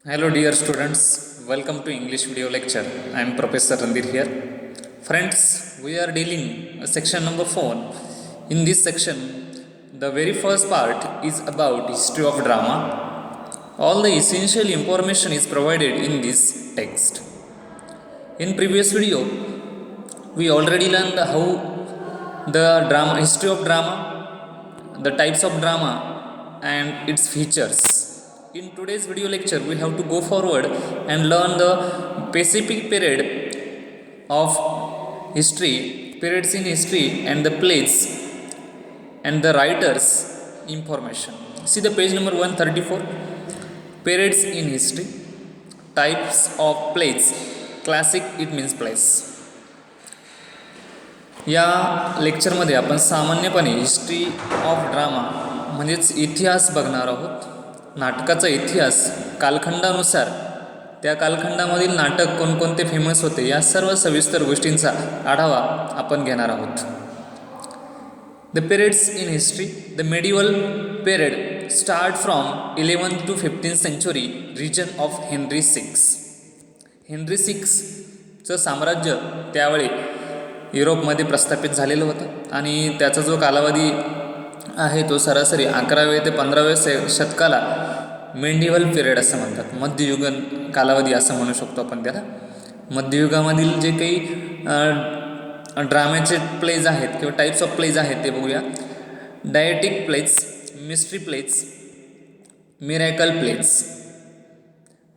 Hello dear students, welcome to English video lecture. I am Professor Randir here. Friends, we are dealing section number 4. In this section, the very first part is about history of drama. All the essential information is provided in this text. In previous video, we already learned how the drama history of drama, the types of drama and its features. In today's video lecture, we have to go forward and learn the specific period of history, periods in history and the plays and the writers information. See the page number 134, periods in history, types of plays, classic it means plays. या लेक्चरमध्ये आपण सामान्यपणे history of drama म्हणजेच इतिहास बघणार आहोत. नाटकाचा इतिहास कालखंडानुसार त्या कालखंडामधील नाटक कोणकोणते फेमस होते या सर्व सविस्तर गोष्टींचा आढावा आपण घेणार आहोत. The periods in history. The medieval period start from 11th to 15th century reign of Henry सिक्सचं साम्राज्य त्यावेळी युरोपमध्ये प्रस्थापित झालेलं होतं आणि त्याचा जो कालावधी आहे तो सरासरी 11वे ते 15वे शतकाला मेडिवल पिरियड असं म्हणतात. मध्ययुगन कालावधी असं म्हणू शकतो आपण त्याला. मध्ययुगामधील जे काही ड्राम्याचे प्लेज आहेत किंवा टाईप्स ऑफ प्लेज आहेत ते बघूया. Didactic plays, mystery plays, miracle plays.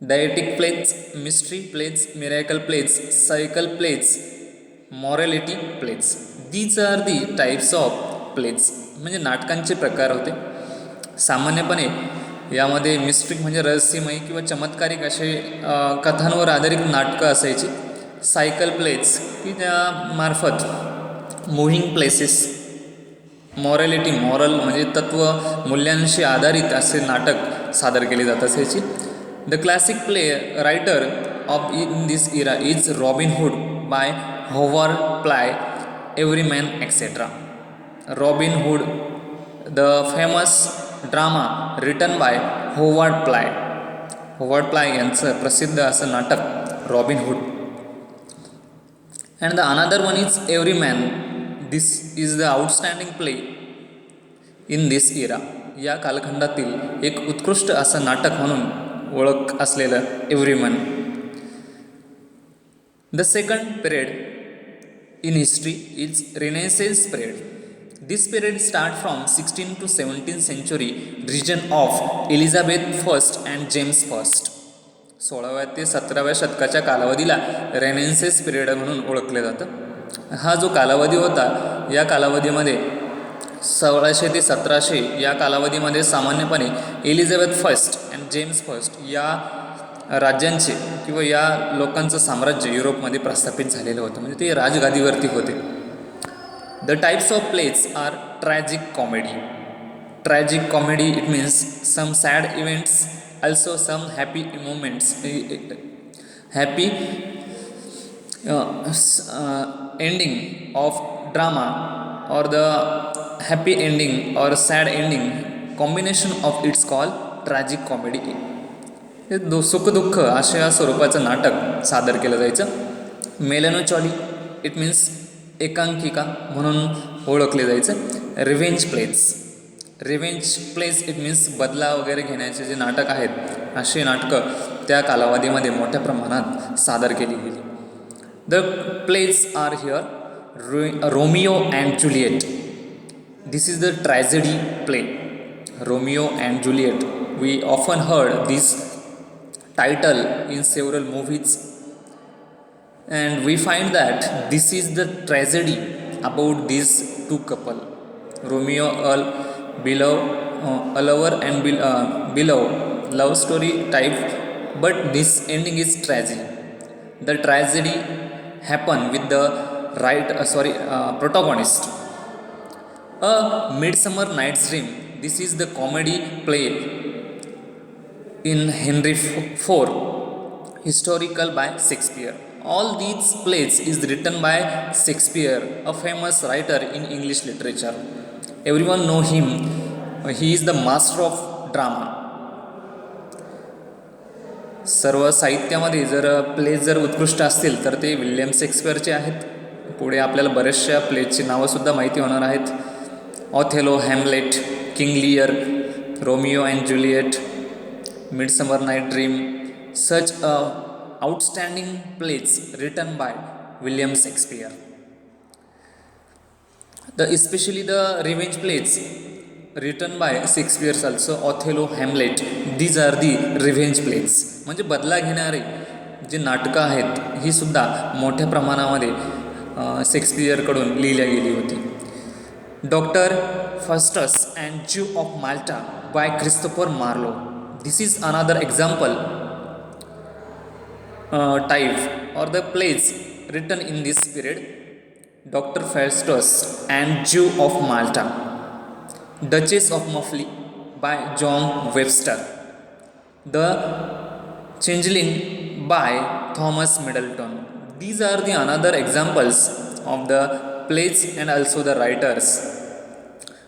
Didactic plays, mystery plays, miracle plays, cycle plays, morality plays. These are the types of plays. म्हणजे नाटकांचे प्रकार होते. सामान्यपणे यामध्ये मिस्ट्रिक म्हणजे रहस्यमय किंवा चमत्कारिक असे कथांवर आधारित नाटकं असायची. सायकल प्लेज की त्यामार्फत मूव्हिंग प्लेसेस. मॉरॅलिटी, मॉरल म्हणजे तत्व मूल्यांशी आधारित असे नाटक सादर केले जात असायचे. The classic play writer of in this era is Robin Hood by Howard Ply, Everyman etcetera. Robin Hood, the famous drama written by Howard Ply. Howard Ply यांचं प्रसिद्ध असं नाटक Robin Hood. And the another one is Everyman. This is the outstanding play in this era. या कालखंडातील एक उत्कृष्ट असं नाटक म्हणून ओळख असलेलं Everyman. The second period in history is Renaissance period. This period start from 16th to 17th century region of Elizabeth I and James I. 16व्या ते 17व्या शतकाच्या कालावधीला रेनेन्सेस पिरियड म्हणून ओळखले जातं. हा जो कालावधी होता या कालावधीमध्ये 1600 ते 1700 या कालावधीमध्ये सामान्यपणे Elizabeth first and James first या राज्यांचे किंवा या लोकांचं साम्राज्य युरोपमध्ये प्रस्थापित झालेलं होतं. म्हणजे ते राजगादीवरती होते. The types of plays are tragic comedy. Tragic comedy it means some sad events, also some happy moments, happy ending of drama और द हॅपी एंडिंग और sad ending combination of it's call tragic comedy. हे सुखदुःख अशा स्वरूपाचं नाटक सादर केलं जायचं. मेलॅनोचॉली इट मीन्स एकांकिका म्हणून ओळखले जायचं. Revenge plays. Revenge plays it means बदला वगैरे घेण्याचे जे नाटक आहेत असे नाटकं त्या कालावधीमध्ये मोठ्या प्रमाणात सादर केली गेली. The plays are here Romeo and Juliet. This is the tragedy play. Romeo and Juliet. We often heard this title in several movies and we find that this is the tragedy about these two couple. Romeo a lover and beloved love story type, but this ending is tragic. The tragedy happen with the protagonist. A Midsummer Night's Dream. This is the comedy play in Henry IV, historical by Shakespeare. All these plays is written by Shakespeare, a famous writer in English literature. Everyone know him. He is the master of drama. सर्व साहित्यामध्ये जर pledge जर उत्कृष्ट असतील तर ते William शेक्सपियरचे आहेत. पुढे आपल्याला बऱ्याचशा प्लेजची नावंसुद्धा माहिती होणार आहेत. Othello, Hamlet, King Lear, Romeo and Juliet, Midsummer Night Dream, such a outstanding plays written by William Shakespeare. Especially the revenge plays written by Shakespeare also, Othello, Hamlet, these are the revenge plays. म्हणजे बदला घेणारे जे नाटकं आहेत ही सुद्धा मोठ्या प्रमाणामध्ये शेक्सपियरकडून लिहिल्या गेली होती. Doctor Faustus and Jew of Malta by Christopher Marlowe. This is another example type or the plays written in this period. Dr. Faustus and Jew of Malta, Duchess of Muffley by John Webster, The Changeling by Thomas Middleton. These are the another examples of the plays and also the writers.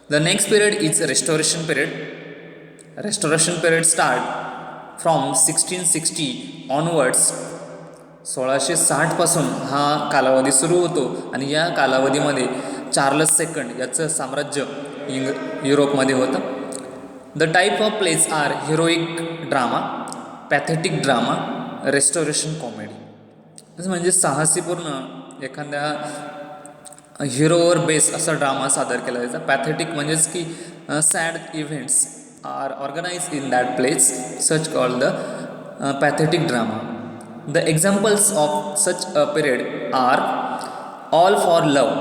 The next period is Restoration period. Restoration period start from 1660 onwards. 1660 पासून हा कालावधी सुरू होतो आणि या कालावधीमध्ये Charles second याचं साम्राज्य युरोपमध्ये होतं. The type of plays are heroic drama, pathetic drama, restoration comedy. म्हणजे साहसीपूर्ण एखाद्या हिरोवर बेस असा ड्रामा सादर केला जायचा. पॅथेटिक म्हणजेच की sad events are organised in that place, such called the pathetic drama. The examples of such a period are All for Love.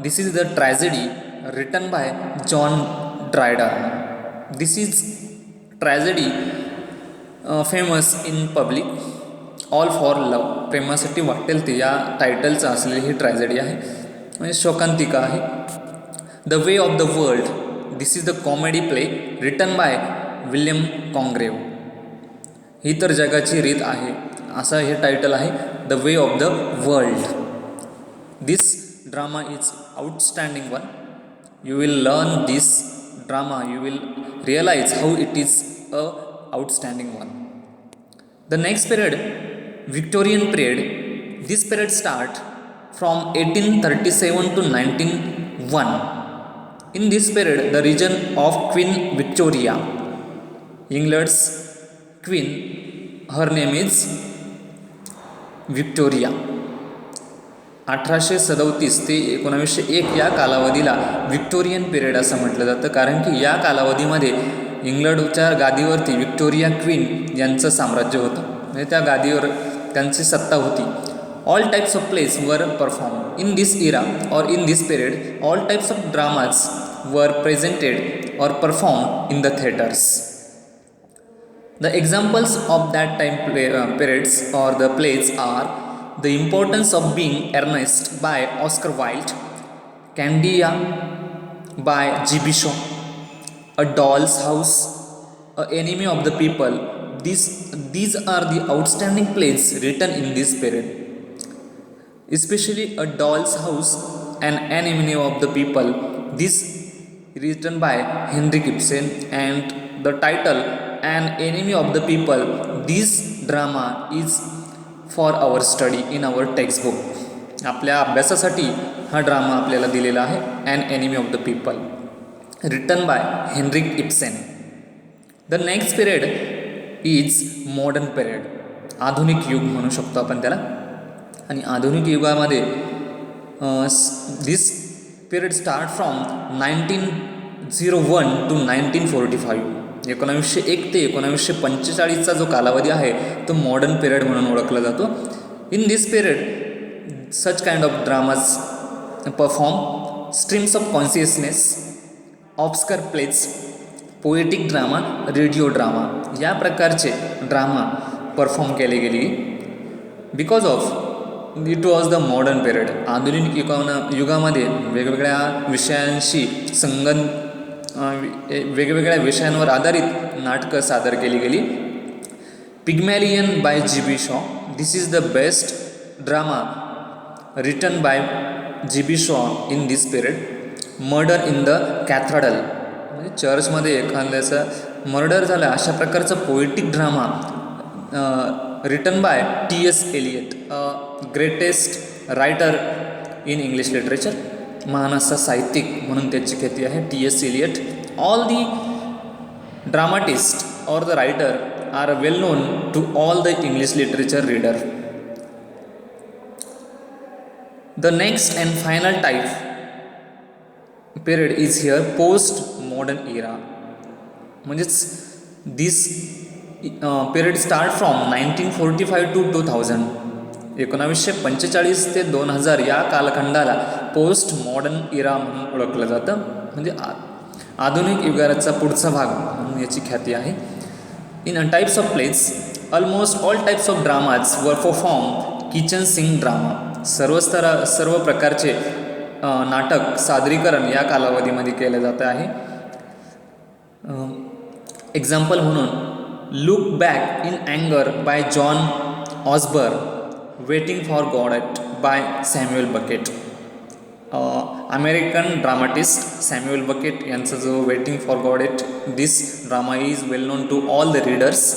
This is the tragedy written by John Dryden. This is tragedy famous in public. All for Love, प्रेमासाठी वाटेल ते या टायटलचं असलेली ही tragedy आहे, म्हणजे शोकांतिका आहे. The Way of the World. This is the comedy play written by William Congreve. ही तर जगाची रीत आहे असं हे टायटल आहे. The Way of the World. This drama is outstanding one. You will learn this drama, you will realise how it is a outstanding one. The next period Victorian period. This period start from 1837 to 1901. In this period, the region of Queen Victoria, England's queen, her name is Victoria. 1837 ते 1901 या कालावधीला Victorian period असं म्हटलं जातं, कारण की या कालावधीमध्ये इंग्लंडच्या गादीवरती विक्टोरिया क्वीन यांचं साम्राज्य होतं, म्हणजे त्या गादीवर त्यांची सत्ता होती. All types of plays were perform in this era or in this period. All types of dramas were presented or perform in the theatres. The examples of that time periods or the plays are The Importance of Being Earnest by Oscar Wilde, Candia by G.B. Shaw, A Doll's House, A Enemy of the People. These are the outstanding plays written in this period. Especially A Doll's House and An Enemy of the People. This written by Henrik Ibsen, and the title An Enemy of the People. This drama is for our study in our textbook. आपल्या अभ्यासासाठी हा drama आपल्याला दिलेला आहे. An Enemy of the People, written by Henrik Ibsen. The next period is modern period. आधुनिक युग म्हणू शकतो आपण त्याला. आणि आधुनिक युगामध्ये दिस पिरियड स्टार्ट फ्रॉम 1901 to 1945. 1901 ते 1945चा जो कालावधी आहे तो मॉडर्न पिरियड म्हणून ओळखला जातो. In this period such kind of dramas perform. Streams of consciousness, obscure plays, poetic drama, radio drama या प्रकारचे ड्रामा परफॉर्म केले गेले. Because of it was the modern period. आधुनिक युगामध्ये वेगवेगळ्या विषयांशी वेगवेगळ्या विषयांवर आधारित नाटकं सादर केली गेली. Pygmalion by G B. Shaw. This is the best drama written by G B. Shaw in this period. Murder in the Cathedral, म्हणजे चर्चमध्ये एखाद्याचा मर्डर झाला अशा प्रकारचा poetic drama written by T.S. Eliot, greatest writer in English literature. महान असा साहित्यिक म्हणून त्याची ख्याती आहे T.S. Eliot. All the dramatists or the writer are well known to all the English literature reader. The next and final type period is here post modern era. म्हणजेच this period start from 1945 to 2000. 1945 ते 2000 या कालखंडाला post modern era म्हणून ओळखलं जातं. म्हणजे आधुनिक युगाचा पुढचा भाग म्हणून याची ख्याती आहे. In types of plays almost all types of dramas वर परफॉर्म किचन सिंग ड्रामा. सर्व प्रकारचे नाटक सादरीकरण या कालावधीमध्ये केले जात आहे. एक्झाम्पल म्हणून लुक बॅक इन अँगर by John Osborne, waiting for Godot by Samuel Beckett. American dramatist Samuel Beckett यांचा जो waiting for Godot, this drama is well known to all the readers.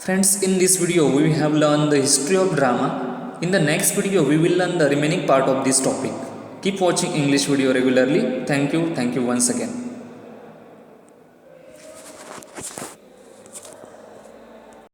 Friends, in this video we have learned the history of drama. In the next video we will learn the remaining part of this topic. Keep watching English video regularly. Thank you once again.